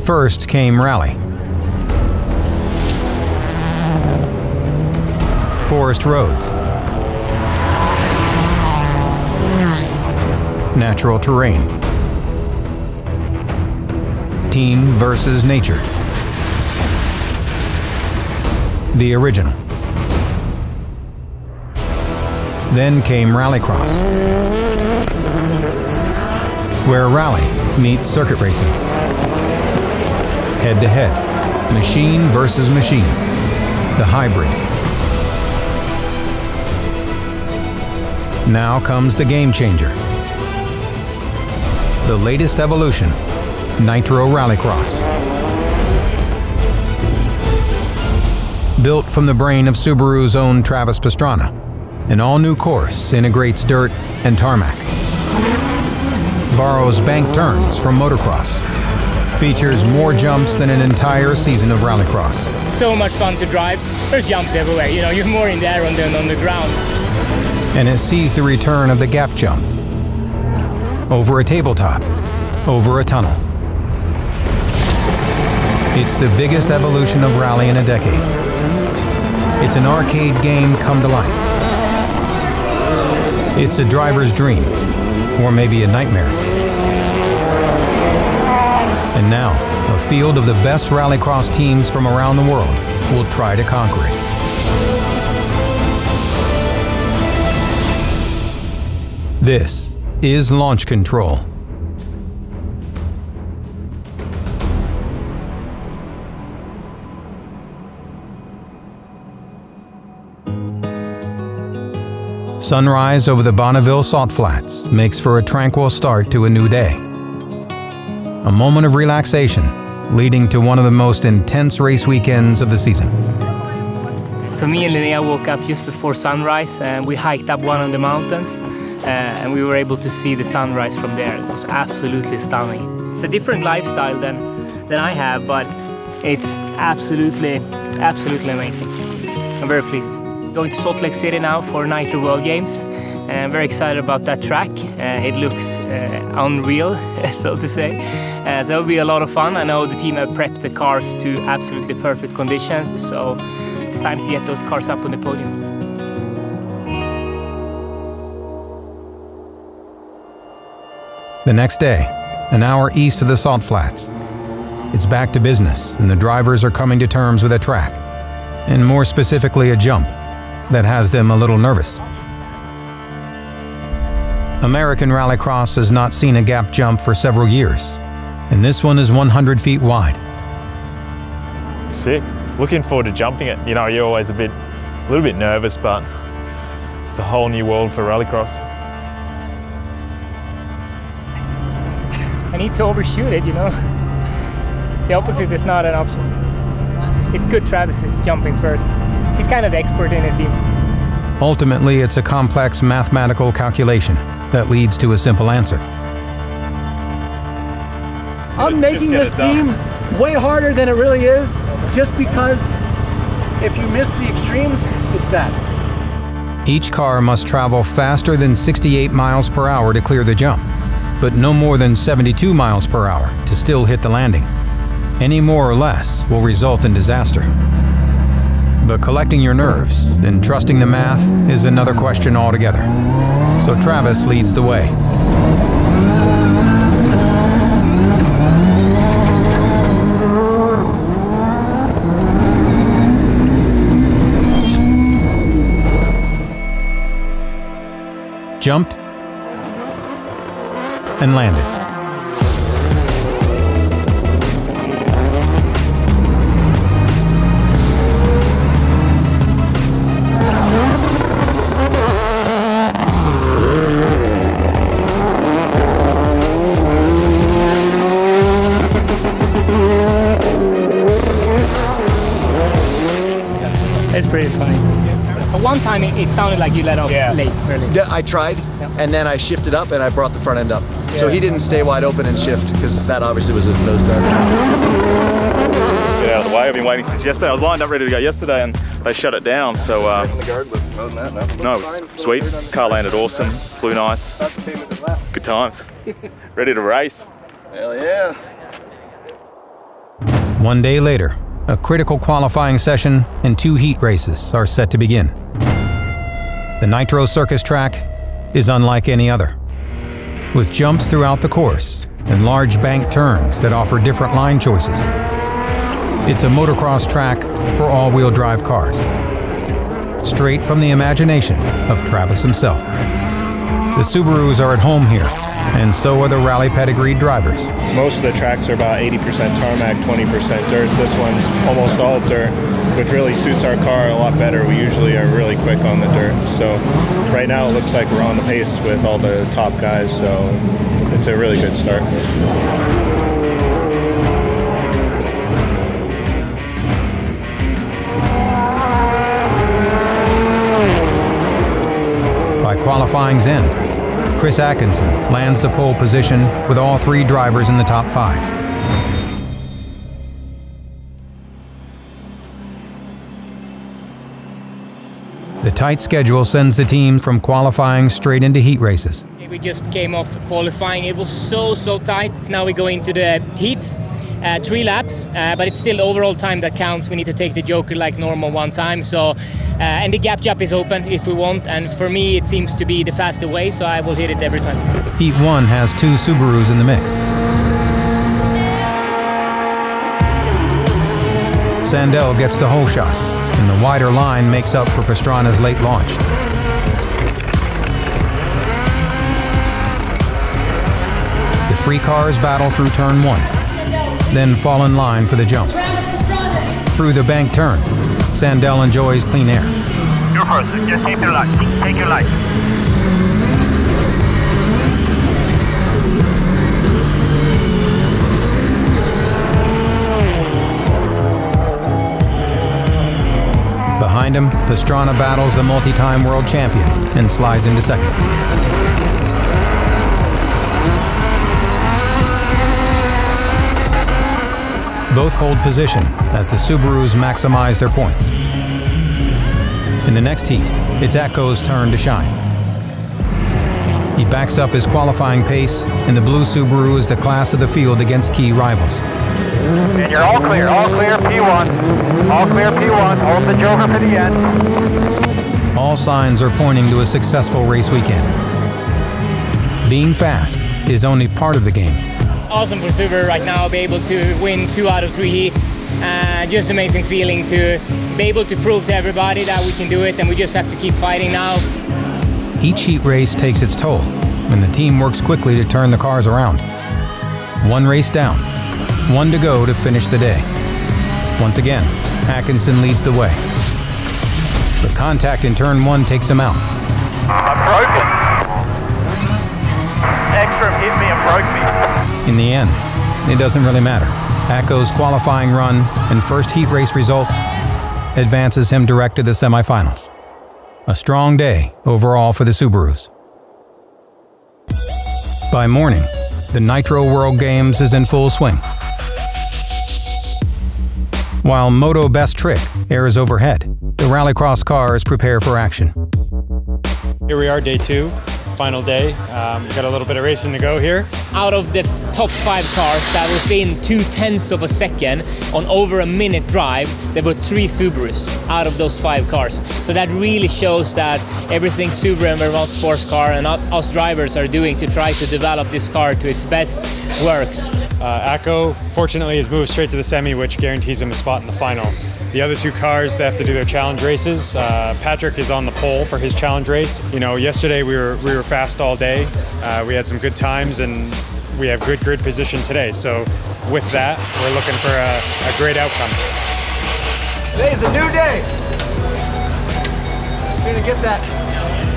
First came rally. Forest roads. Natural terrain. Team versus nature. The original. Then came Rallycross, where rally meets circuit racing. Head-to-head, machine versus machine, the hybrid. Now comes the game changer. The latest evolution, Nitro Rallycross. Built from the brain of Subaru's own Travis Pastrana, an all-new course integrates dirt and tarmac. Borrows bank turns from motocross. Features more jumps than an entire season of rallycross. So much fun to drive. There's jumps everywhere. You know, you're more in the air than on the ground. And it sees the return of the gap jump. Over a tabletop, over a tunnel. It's the biggest evolution of rally in a decade. It's an arcade game come to life. It's a driver's dream, or maybe a nightmare. And now, a field of the best rallycross teams from around the world will try to conquer it. This is Launch Control. Sunrise over the Bonneville Salt Flats makes for a tranquil start to a new day. A moment of relaxation, leading to one of the most intense race weekends of the season. So me and Linnea woke up just before sunrise and we hiked up one of the mountains and we were able to see the sunrise from there. It was absolutely stunning. It's a different lifestyle than I have, but it's absolutely amazing. I'm very pleased. Going to Salt Lake City now for Nitro World Games. I'm very excited about that track. It looks unreal, so to say. So it'll be a lot of fun. I know the team have prepped the cars to absolutely perfect conditions, so it's time to get those cars up on the podium. The next day, an hour east of the Salt Flats. It's back to business, and the drivers are coming to terms with a track, and more specifically a jump, that has them a little nervous. American Rallycross has not seen a gap jump for several years, and this one is 100 feet wide. Sick. Looking forward to jumping it. You know, you're always a little bit nervous, but it's a whole new world for Rallycross. I need to overshoot it, you know. The opposite is not an option. It's good Travis is jumping first. He's kind of the expert in the team. Ultimately, it's a complex mathematical calculation that leads to a simple answer. I'm making this seem way harder than it really is, just because if you miss the extremes, it's bad. Each car must travel faster than 68 miles per hour to clear the jump, but no more than 72 miles per hour to still hit the landing. Any more or less will result in disaster. But collecting your nerves and trusting the math is another question altogether. So Travis leads the way. Jumped and landed. It's pretty funny. But one time it sounded like you let off late, early. Yeah, I tried, and then I shifted up and I brought the front end up. Yeah. So he didn't stay wide open and shift, because that obviously was a nosedive. Get out of the way. I've been waiting since yesterday. I was lined up ready to go yesterday and they shut it down. So no, it was sweet. Car landed awesome, flew nice. Good times. Ready to race. Hell yeah. One day later, a critical qualifying session and 2 heat races are set to begin. The Nitro Circus track is unlike any other, with jumps throughout the course and large bank turns that offer different line choices. It's a motocross track for all-wheel drive cars, straight from the imagination of Travis himself. The Subarus are at home here, and so are the rally pedigreed drivers. Most of the tracks are about 80% tarmac, 20% dirt. This one's almost all dirt, which really suits our car a lot better. We usually are really quick on the dirt. So right now it looks like we're on the pace with all the top guys, so it's a really good start. By qualifying's end, Chris Atkinson lands the pole position with all 3 drivers in the top 5. The tight schedule sends the team from qualifying straight into heat races. We just came off qualifying. It was so tight. Now we go into the heats. 3 laps, but it's still overall time that counts. We need to take the joker like normal one time. So, and the gap jump is open if we want. And for me, it seems to be the faster way, so I will hit it every time. Heat 1 has 2 Subarus in the mix. Sandell gets the hole shot, and the wider line makes up for Pastrana's late launch. The 3 cars battle through turn 1. Then fall in line for the jump. Through the bank turn, Sandell enjoys clean air. Your person, just take your life. Take your life. Behind him, Pastrana battles the multi-time world champion and slides into second. Both hold position as the Subarus maximize their points. In the next heat, it's Atko's turn to shine. He backs up his qualifying pace, and the blue Subaru is the class of the field against key rivals. And you're all clear P1. All clear P1, hold the joker for the end. All signs are pointing to a successful race weekend. Being fast is only part of the game. Awesome for Subaru right now, be able to win 2 out of 3 heats. Just amazing feeling to be able to prove to everybody that we can do it, and we just have to keep fighting now. Each heat race takes its toll, and the team works quickly to turn the cars around. 1 race down, 1 to go to finish the day. Once again, Atkinson leads the way. The contact in turn 1 takes him out. I'm broken. Ekstrom hit me and broke me. In the end, it doesn't really matter. Atko's qualifying run and first heat race results advances him direct to the semifinals. A strong day overall for the Subarus. By morning, the Nitro World Games is in full swing. While Moto Best Trick airs overhead, the Rallycross cars prepare for action. Here we are, day 2, final day. Got a little bit of racing to go here. Out of the top 5 cars that was in 0.2 of a second on over a minute drive, there were 3 Subarus out of those 5 cars. So that really shows that everything Subaru and Vermont sports car and us drivers are doing to try to develop this car to its best works. Atko, fortunately, has moved straight to the semi, which guarantees him a spot in the final. The other 2 cars, they have to do their challenge races. Patrick is on the pole for his challenge race. You know, yesterday we were fast all day. We had some good times, and we have good grid position today. So with that, we're looking for a great outcome. Today's a new day. We're gonna get that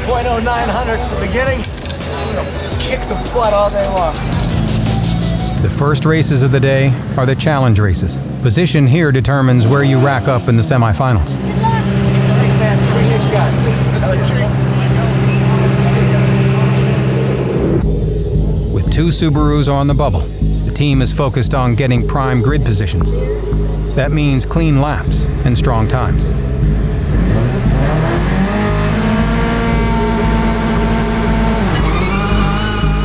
.09 hundredths at the beginning. I'm gonna kick some butt all day long. The first races of the day are the challenge races. Position here determines where you rack up in the semifinals. Thanks, man. Appreciate you guys. With 2 Subarus on the bubble, the team is focused on getting prime grid positions. That means clean laps and strong times.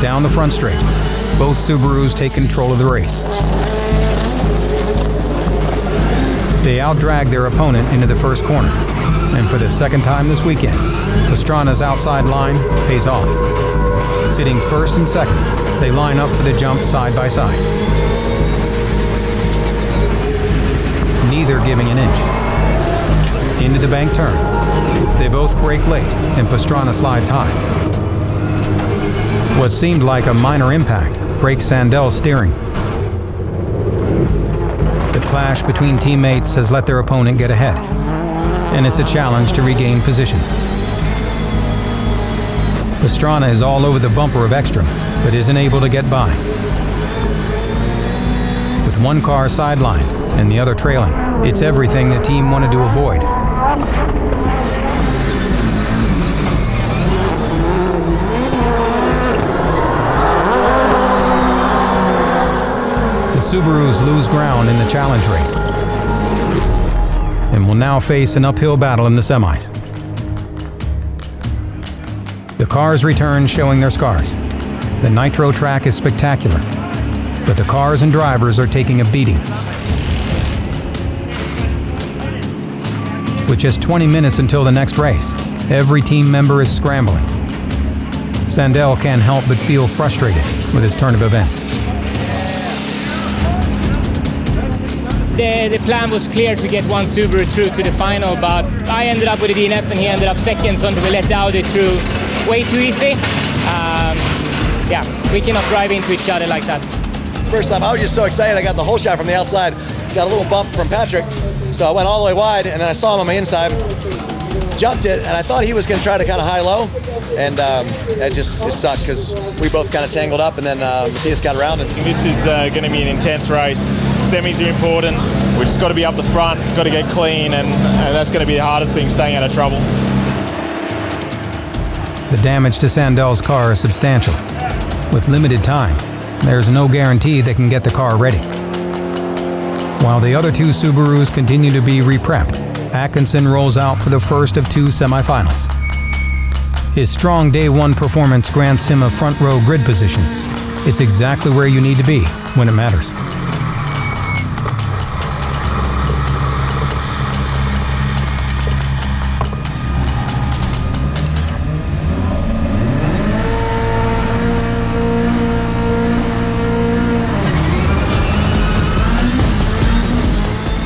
Down the front straight, both Subarus take control of the race. They outdragged their opponent into the first corner, and for the second time this weekend, Pastrana's outside line pays off. Sitting first and second, they line up for the jump side by side. Neither giving an inch. Into the bank turn. They both brake late, and Pastrana slides high. What seemed like a minor impact breaks Sandel's steering. The clash between teammates has let their opponent get ahead, and it's a challenge to regain position. Pastrana is all over the bumper of Ekstrom, but isn't able to get by. With one car sidelined and the other trailing, it's everything the team wanted to avoid. The Subarus lose ground in the challenge race and will now face an uphill battle in the semis. The cars return showing their scars. The Nitro track is spectacular, but the cars and drivers are taking a beating. With just 20 minutes until the next race, every team member is scrambling. Sandel can't help but feel frustrated with his turn of events. The plan was clear to get one Subaru through to the final, but I ended up with a DNF and he ended up second, so we let the Audi through way too easy. Yeah, we cannot drive into each other like that. First time, I was just so excited. I got the whole shot from the outside. Got a little bump from Patrick, so I went all the way wide, and then I saw him on my inside, jumped it, and I thought he was going to try to kind of high-low, and it sucked because we both kind of tangled up, and then Matthias got around. And This is going to be an intense race. Semis are important. We just got to be up the front, got to get clean, and that's going to be the hardest thing, staying out of trouble. The damage to Sandel's car is substantial. With limited time, there's no guarantee they can get the car ready. While the other two Subarus continue to be re-prepped, Atkinson rolls out for the first of two semifinals. His strong day one performance grants him a front row grid position. It's exactly where you need to be when it matters.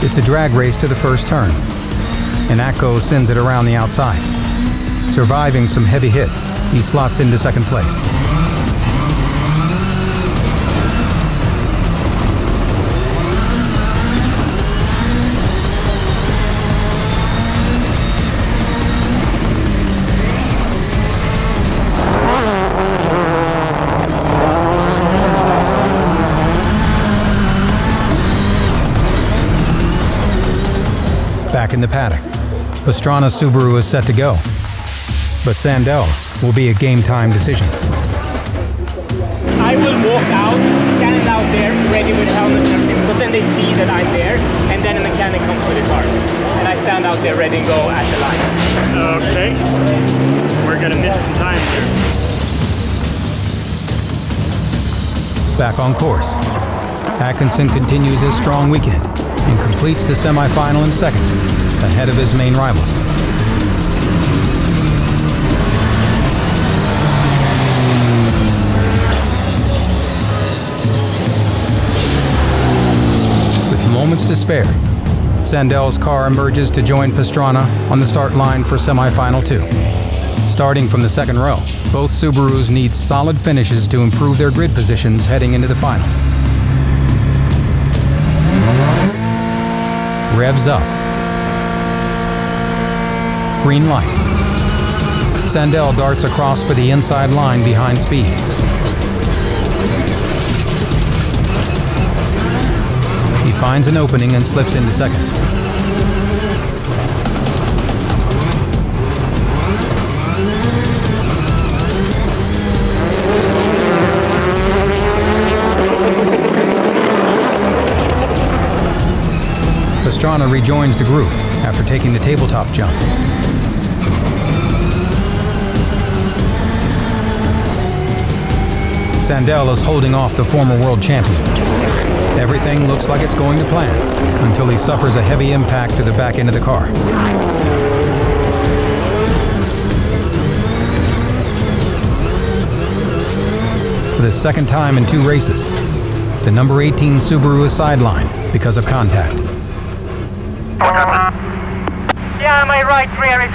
It's a drag race to the first turn, and Atko sends it around the outside. Surviving some heavy hits, he slots into second place. Back in the paddock, Pastrana's Subaru is set to go, but Sandel's will be a game-time decision. I will walk out, stand out there, ready with helmet and everything, because then they see that I'm there, and then a mechanic comes with the car. And I stand out there ready and go at the line. Okay. We're gonna miss some time here. Back on course, Atkinson continues his strong weekend and completes the semifinal in second, ahead of his main rivals. With moments to spare, Sandel's car emerges to join Pastrana on the start line for semifinal 2. Starting from the second row, both Subarus need solid finishes to improve their grid positions heading into the final. Revs up. Green light. Sandel darts across for the inside line behind speed. He finds an opening and slips into second. Pastrana rejoins the group after taking the tabletop jump. Sandel is holding off the former world champion. Everything looks like it's going to plan until he suffers a heavy impact to the back end of the car. For the second time in 2 races, the number 18 Subaru is sidelined because of contact. Yeah, my right rear is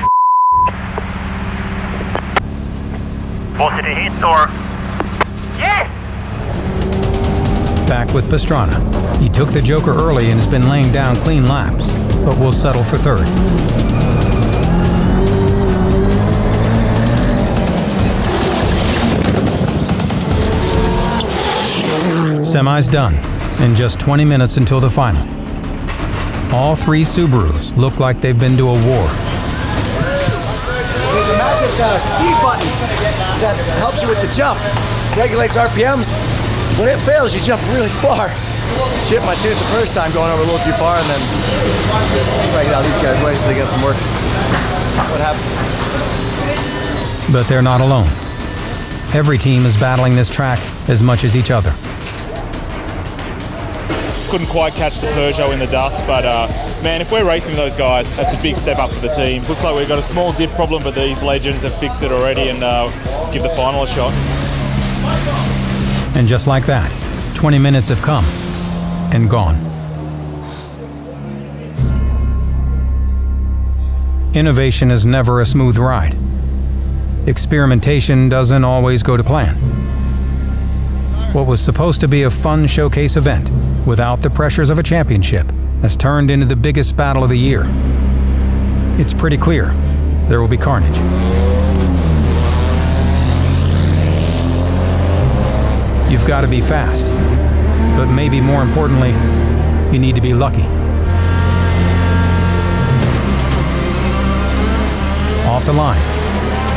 Was it a hit or? Yes! Back with Pastrana. He took the Joker early and has been laying down clean laps, but will settle for 3rd. Semi's done, in just 20 minutes until the final. All 3 Subarus look like they've been to a war. There's a magic speed button that helps you with the jump. Regulates RPMs. When it fails, you jump really far. Chipped my tooth the first time going over a little too far, and then try to get out of these guys' way so they get some work. What happened? But they're not alone. Every team is battling this track as much as each other. Couldn't quite catch the Peugeot in the dust, but man, if we're racing with those guys, that's a big step up for the team. Looks like we've got a small diff problem, but these legends have fixed it already and give the final a shot. And just like that, 20 minutes have come and gone. Innovation is never a smooth ride. Experimentation doesn't always go to plan. What was supposed to be a fun showcase event without the pressures of a championship has turned into the biggest battle of the year. It's pretty clear there will be carnage. You've got to be fast, but maybe more importantly, you need to be lucky. Off the line,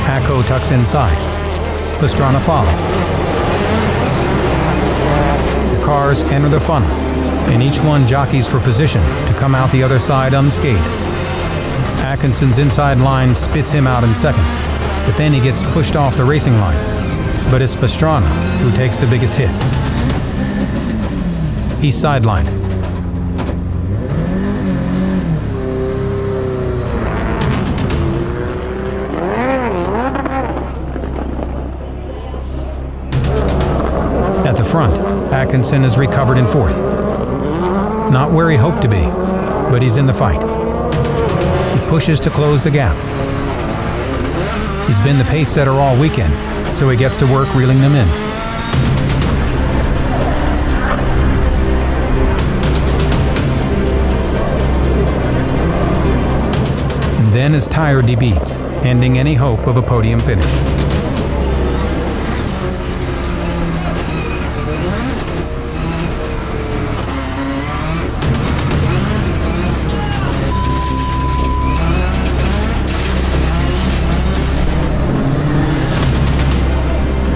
Acco tucks inside. Pastrana follows. The cars enter the funnel, and each one jockeys for position to come out the other side unscathed. Atkinson's inside line spits him out in second, but then he gets pushed off the racing line. But it's Pastrana who takes the biggest hit. He's sidelined. At the front, Atkinson is recovered in 4th. Not where he hoped to be, but he's in the fight. He pushes to close the gap. He's been the pace setter all weekend, so he gets to work reeling them in. And then his tire debeats, ending any hope of a podium finish.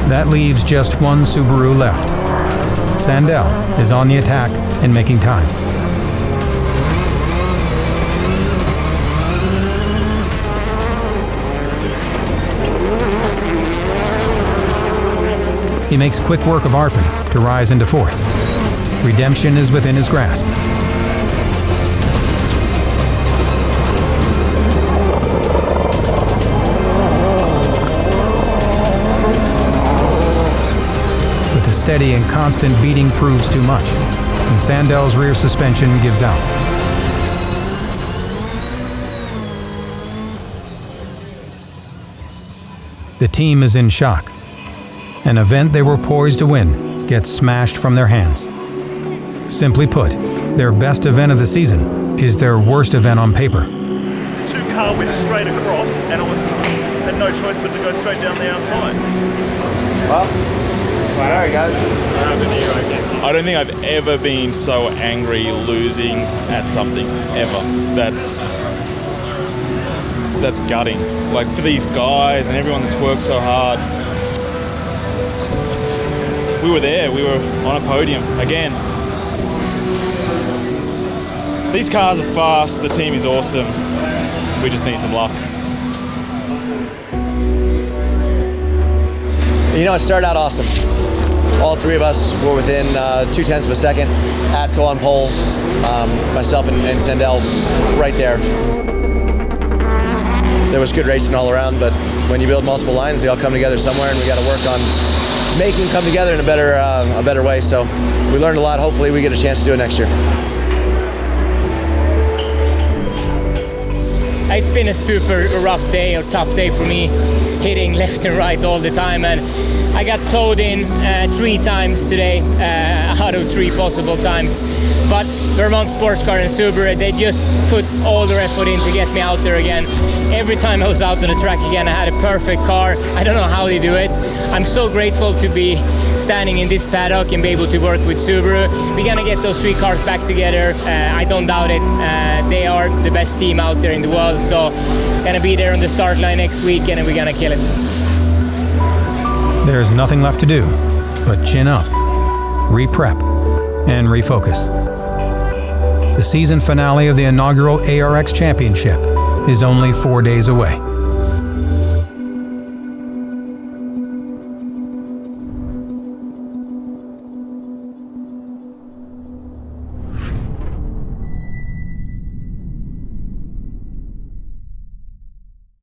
That leaves just one Subaru left. Sandell is on the attack and making time. He makes quick work of Arpin to rise into 4th. Redemption is within his grasp. The steady and constant beating proves too much, and Sandell's rear suspension gives out. The team is in shock. An event they were poised to win gets smashed from their hands. Simply put, their best event of the season is their worst event on paper. 2 car went straight across, and I had no choice but to go straight down the outside. Well, sorry guys. I don't think I've ever been so angry losing at something, ever. That's gutting. Like, for these guys and everyone that's worked so hard. We were there, we were on a podium again. These cars are fast, the team is awesome. We just need some luck. You know, it started out awesome. all three of us were within 0.2 of a second. Atco on pole, myself and Sandell right there. There was good racing all around, but when you build multiple lines, they all come together somewhere, and we got to work on making them come together in a better way. So we learned a lot. Hopefully we get a chance to do it next year. It's been a super rough day or tough day for me, hitting left and right all the time, and I got towed in 3 times today out of 3 possible times. But Vermont Sports Car and Subaru, they just put all their effort in to get me out there again. Every time I was out on the track again, I had a perfect car. I don't know how they do it. I'm so grateful to be standing in this paddock and be able to work with Subaru. We're gonna get those 3 cars back together. I don't doubt it. They are the best team out there in the world. So gonna be there on the start line next week, and we're gonna kill it. There's nothing left to do but chin up, re-prep, and refocus. The season finale of the inaugural ARX Championship is only 4 days away.